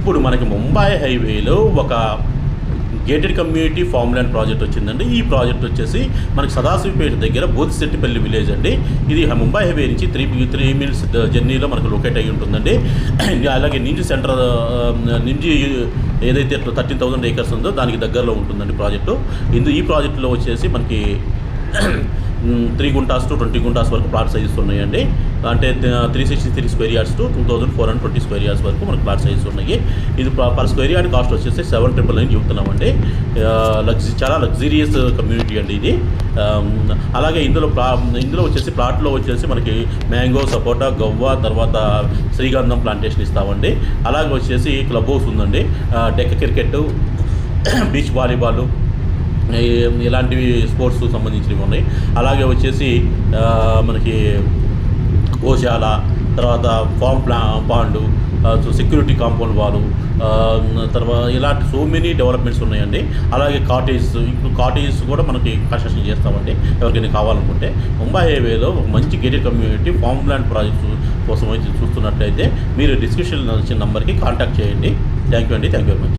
ఇప్పుడు మనకి ముంబై హైవేలో ఒక gated community farm land project వచ్చిందండి. ఈ ప్రాజెక్ట్ వచ్చేసి మనకి సదాశివపేట దగ్గర బోధిశెట్టిపల్లి విలేజ్ అండి. ఇది ముంబై హైవే నుంచి 3 మినిట్స్ జర్నీలో మనకు లొకేట్ అయ్యి ఉంటుందండి. అలాగే నింజి సెంటర్ నింజి ఏదైతే 13,000 ఏకర్స్ ఉందో దానికి దగ్గరలో ఉంటుందండి ప్రాజెక్టు. ఈ ప్రాజెక్టులో వచ్చేసి మనకి 3 గుంటాస్ టు 20 గుంటాస్ వరకు ప్లాట్ సైజెస్ ఉన్నాయండి. అంటే 363 square yards to 2,420 square yards వరకు మనకు ప్లాట్ సైజెస్ ఉన్నాయి. ఇది పర్ స్క్వేర్ యార్డ్ కాస్ట్ వచ్చేసి 7,999 చెబుతున్నామండి. చాలా లగ్జరియస్ కమ్యూనిటీ అండి ఇది. అలాగే ఇందులో వచ్చేసి ప్లాట్లో వచ్చేసి మనకి మ్యాంగో, సపోటా, గవ్వ, తర్వాత శ్రీగంధం ప్లాంటేషన్ ఇస్తామండి. అలాగే వచ్చేసి క్లబ్ హౌస్ ఉందండి. డెక్క క్రికెట్, బీచ్ వాలీబాల్, ఇలాంటివి స్పోర్ట్స్ సంబంధించినవి ఉన్నాయి. అలాగే వచ్చేసి మనకి గోశాల, తర్వాత పాండు, సెక్యూరిటీ కాంపౌండ్ వాలు, తర్వాత ఇలాంటి సో మెనీ డెవలప్మెంట్స్ ఉన్నాయండి. అలాగే కాటేజెస్ కూడా మనకి కన్స్ట్రక్షన్ చేస్తామండి ఎవరికైనా కావాలనుకుంటే. ముంబై హైవేలో ఒక మంచి gated community farm land projects కోసం చూస్తున్నట్లయితే మీరు డిస్క్రిప్షన్లో వచ్చిన నెంబర్కి కాంటాక్ట్ చేయండి. థ్యాంక్ యూ అండి. Thank you very much.